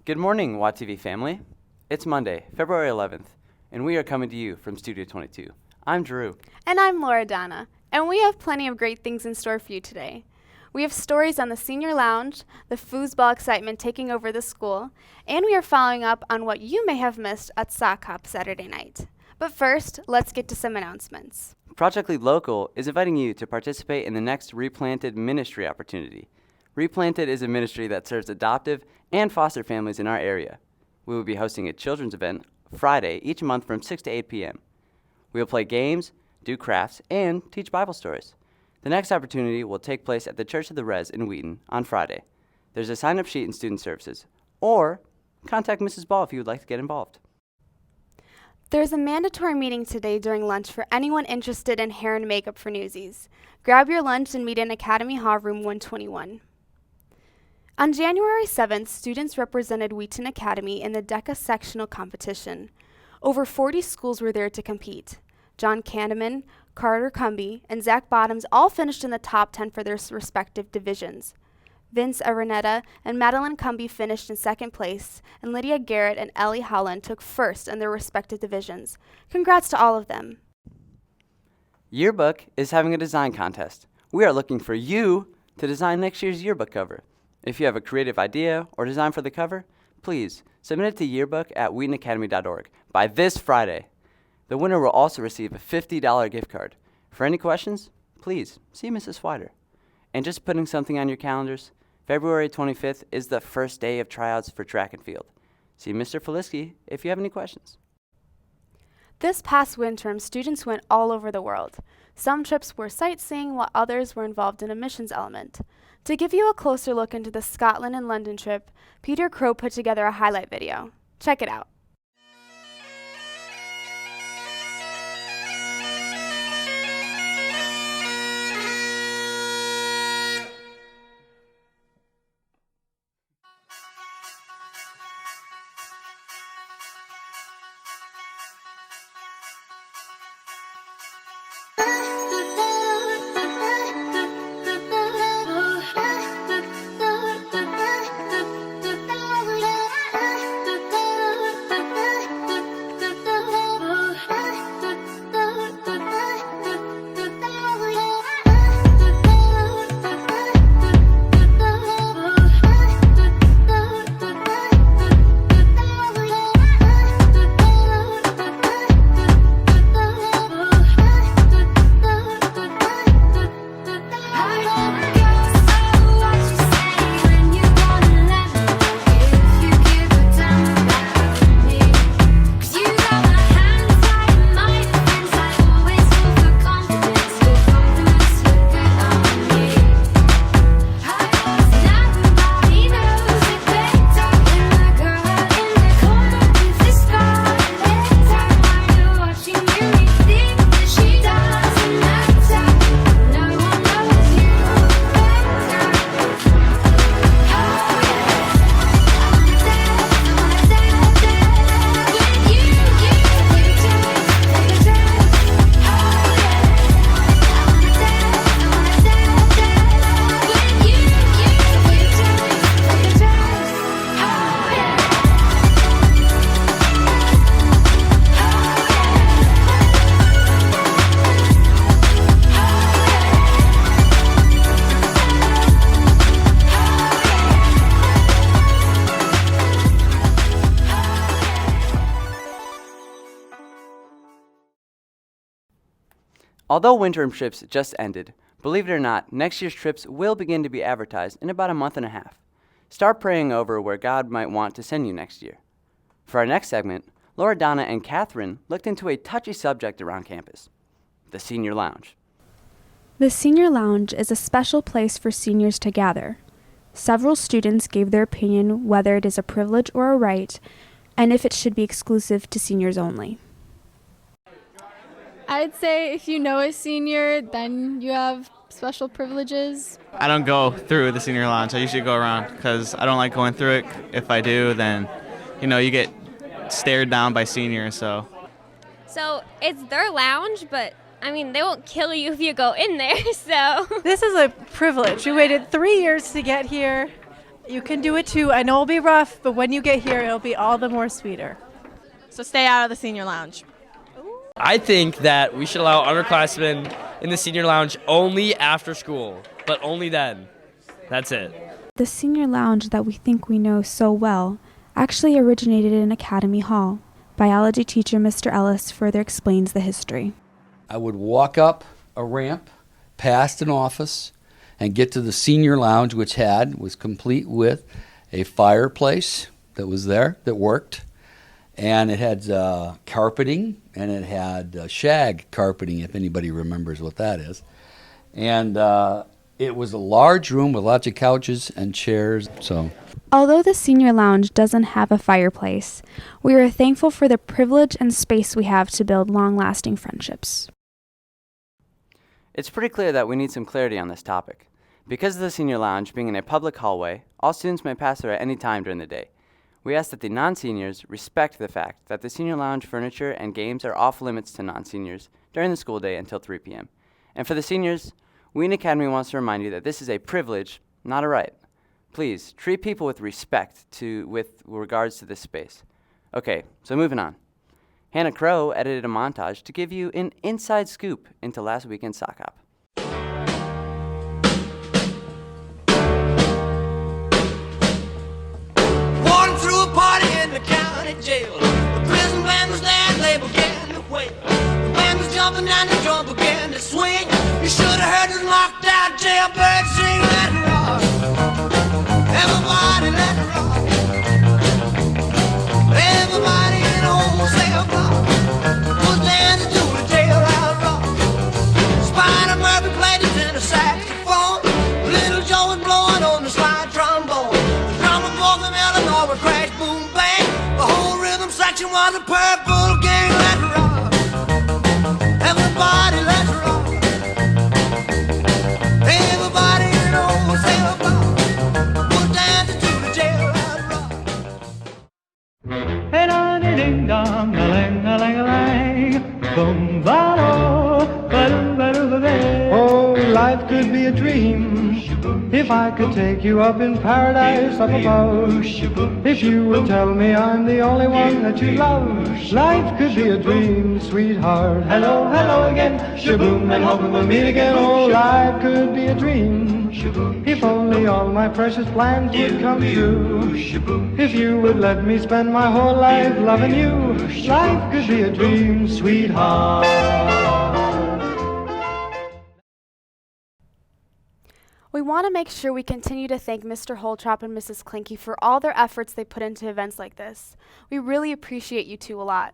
Good morning, WAtv family. It's Monday, February 11th, and we are coming to you from Studio 22. I'm Drew. And I'm Loredana, and we have plenty of great things in store for you today. We have stories on the senior lounge, the foosball excitement taking over the school, and we are following up on what you may have missed at Sockhop Saturday night. But first, let's get to some announcements. Project Lead Local is inviting you to participate in the next Replanted ministry opportunity. Replanted is a ministry that serves adoptive and foster families in our area. We will be hosting a children's event Friday each month from 6 to 8 p.m. We will play games, do crafts, and teach Bible stories. The next opportunity will take place at the Church of the Res in Wheaton on Friday. There's a sign-up sheet in Student Services, or contact Mrs. Ball if you would like to get involved. There's a mandatory meeting today during lunch for anyone interested in hair and makeup for Newsies. Grab your lunch and meet in Academy Hall Room 121. On January 7th, students represented Wheaton Academy in the DECA sectional competition. Over 40 schools were there to compete. John Candeman, Carter Cumby, and Zach Bottoms all finished in the top 10 for their respective divisions. Vince Araneta and Madeline Cumby finished in second place, and Lydia Garrett and Ellie Holland took first in their respective divisions. Congrats to all of them. Yearbook is having a design contest. We are looking for you to design next year's yearbook cover. If you have a creative idea or design for the cover, please submit it to yearbook@wheatonacademy.org by this Friday. The winner will also receive a $50 gift card. For any questions, please see Mrs. Swider. And just putting something on your calendars, February 25th is the first day of tryouts for track and field. See Mr. Feliski if you have any questions. This past winter, students went all over the world. Some trips were sightseeing while others were involved in a missions element. To give you a closer look into the Scotland and London trip, Peter Crow put together a highlight video. Check it out. Although winter trips just ended, believe it or not, next year's trips will begin to be advertised in about a month and a half. Start praying over where God might want to send you next year. For our next segment, Loredana and Catherine looked into a touchy subject around campus, the Senior Lounge. The Senior Lounge is a special place for seniors to gather. Several students gave their opinion whether it is a privilege or a right, and if it should be exclusive to seniors only. I'd say if you know a senior, then you have special privileges. I don't go through the senior lounge. I usually go around because I don't like going through it. If I do, then, you get stared down by seniors, so. So it's their lounge, but I mean, they won't kill you if you go in there, so. This is a privilege. You waited 3 years to get here. You can do it too. I know it'll be rough, but when you get here, it'll be all the more sweeter. So stay out of the senior lounge. I think that we should allow underclassmen in the senior lounge only after school, but only then. That's it. The senior lounge that we think we know so well actually originated in Academy Hall. Biology teacher Mr. Ellis further explains the history. I would walk up a ramp, past an office, and get to the senior lounge, which was complete with a fireplace that was there, that worked, and it had carpeting, and it had shag carpeting, if anybody remembers what that is. And it was a large room with lots of couches and chairs. Although the senior lounge doesn't have a fireplace, we are thankful for the privilege and space we have to build long-lasting friendships. It's pretty clear that we need some clarity on this topic. Because of the senior lounge being in a public hallway, all students may pass there at any time during the day. We ask that the non-seniors respect the fact that the senior lounge furniture and games are off limits to non-seniors during the school day until 3 p.m. And for the seniors, Wheaton Academy wants to remind you that this is a privilege, not a right. Please, treat people with respect with regards to this space. Okay, so moving on. Hannah Crow edited a montage to give you an inside scoop into last weekend's Sockhop. Walking through a party in the county jail. The prison band was there and they began to wail. The band was jumping and the drum began to swing. You should have heard the knocked out jailbird sing. Let it rock. Everybody let it rock. Everybody in the whole cell block was dancing to the jailhouse rock. Spider Murphy played the tenor saxophone. Little Joe was blowing on the slide trombone. The drummer boy from Illinois would crash, boom, bang. The whole rhythm section was a purple gang. Let it rock. Everybody let it rock. Everybody in the whole cell block was dancing to the jailhouse rock. Hey, da ding dong, a lang, a lang, a lang, boom, ba oh, life could be a dream if I could take you up in paradise up above. If you would tell me I'm the only one that you love, life could be a dream, sweetheart. Hello, hello again, shaboom, and hoping we'll meet again. Oh, life could be a dream if only all my precious plans would come true. If you would let me spend my whole life loving you, life could be a dream, sweetheart. We want to make sure we continue to thank Mr. Holtrop and Mrs. Klinke for all their efforts they put into events like this. We really appreciate you two a lot.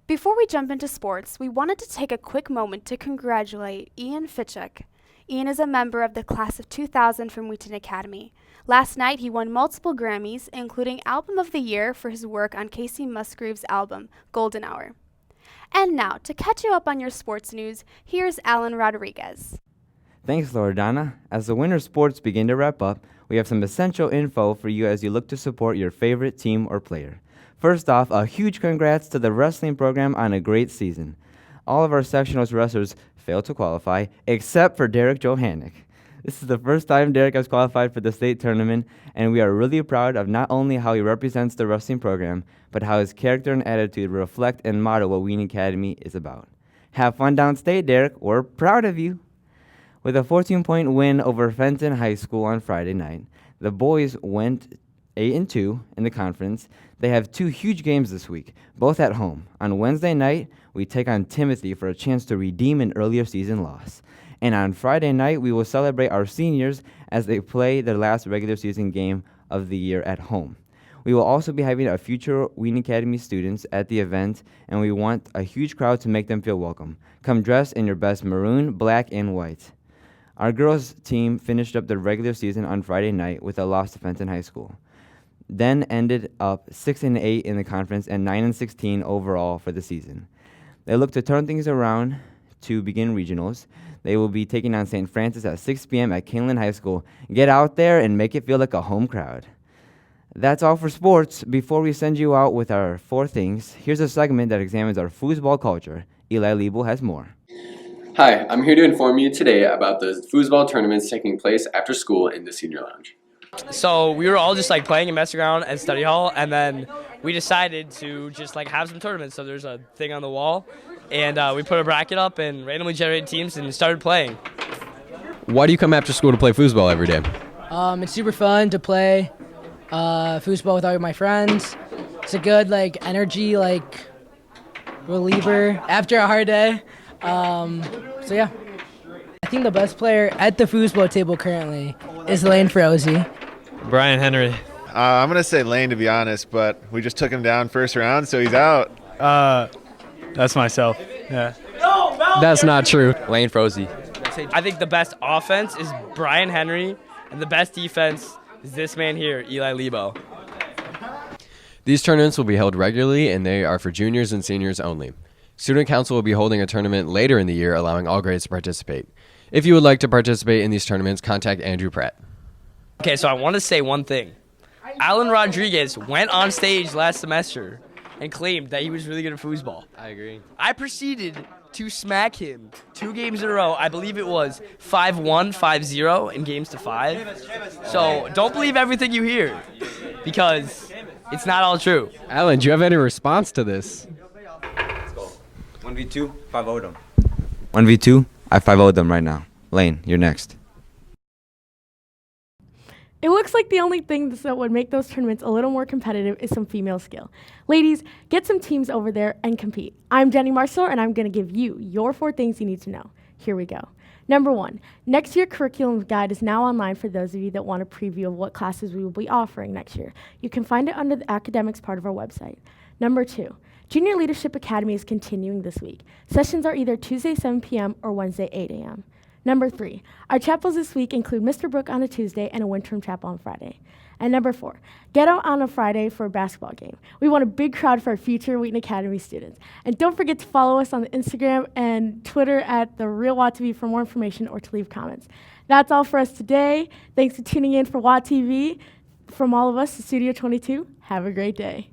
Before we jump into sports, we wanted to take a quick moment to congratulate Ian Fitchuk. Ian is a member of the class of 2000 from Wheaton Academy. Last night, he won multiple Grammys, including Album of the Year for his work on Casey Musgrave's album, Golden Hour. And now, to catch you up on your sports news, here's Alan Rodriguez. Thanks, Loredana. As the winter sports begin to wrap up, we have some essential info for you as you look to support your favorite team or player. First off, a huge congrats to the wrestling program on a great season. All of our sectionals wrestlers failed to qualify, except for Derek Johannick. This is the first time Derek has qualified for the state tournament, and we are really proud of not only how he represents the wrestling program, but how his character and attitude reflect and model what Wheaton Academy is about. Have fun downstate, Derek. We're proud of you. With a 14-point win over Fenton High School on Friday night, the boys went 8-2 in the conference. They have two huge games this week, both at home. On Wednesday night, we take on Timothy for a chance to redeem an earlier season loss. And on Friday night, we will celebrate our seniors as they play their last regular season game of the year at home. We will also be having a future Wheaton Academy students at the event, and we want a huge crowd to make them feel welcome. Come dressed in your best maroon, black, and white. Our girls' team finished up their regular season on Friday night with a loss to Fenton High School, then ended up 6-8 in the conference and 9-16 overall for the season. They look to turn things around to begin regionals. They will be taking on St. Francis at 6 p.m. at Kingland High School. Get out there and make it feel like a home crowd. That's all for sports. Before we send you out with our 4 things, here's a segment that examines our foosball culture. Eli Liebel has more. Hi, I'm here to inform you today about the foosball tournaments taking place after school in the senior lounge. So we were all just like playing and messing around at study hall, and then we decided to just like have some tournaments. So there's a thing on the wall, and we put a bracket up and randomly generated teams and started playing. Why do you come after school to play foosball every day? It's super fun to play foosball with all my friends. It's a good energy reliever after a hard day. So yeah. I think the best player at the foosball table currently is Lane Frozy. Brian Henry. I'm going to say Lane, to be honest, but we just took him down first round, so he's out. That's myself. Yeah. That's not true. Lane Frozy. I think the best offense is Brian Henry, and the best defense is this man here, Eli Liebel. These tournaments will be held regularly, and they are for juniors and seniors only. Student Council will be holding a tournament later in the year, allowing all grades to participate. If you would like to participate in these tournaments, contact Andrew Pratt. Okay, so I want to say one thing. Alan Rodriguez went on stage last semester and claimed that he was really good at foosball. I agree. I proceeded to smack him 2 games in a row. I believe it was 5-1, 5-0 in games to 5. So don't believe everything you hear, because it's not all true. Alan, do you have any response to this? 1v2, 5-0'd them. 1v2, I 5-0'd them right now. Lane, you're next. It looks like the only thing that would make those tournaments a little more competitive is some female skill. Ladies, get some teams over there and compete. I'm Jenny Marshall, and I'm going to give you your 4 things you need to know. Here we go. Number 1, next year curriculum guide is now online for those of you that want a preview of what classes we will be offering next year. You can find it under the academics part of our website. Number 2, Junior Leadership Academy is continuing this week. Sessions are either Tuesday 7 p.m. or Wednesday 8 a.m. Number 3, our chapels this week include Mr. Brook on a Tuesday and a Wintram chapel on Friday. And number 4, get out on a Friday for a basketball game. We want a big crowd for our future Wheaton Academy students. And don't forget to follow us on Instagram and Twitter at The Real WAtv for more information or to leave comments. That's all for us today. Thanks for tuning in for WAtv. From all of us at Studio 22, have a great day.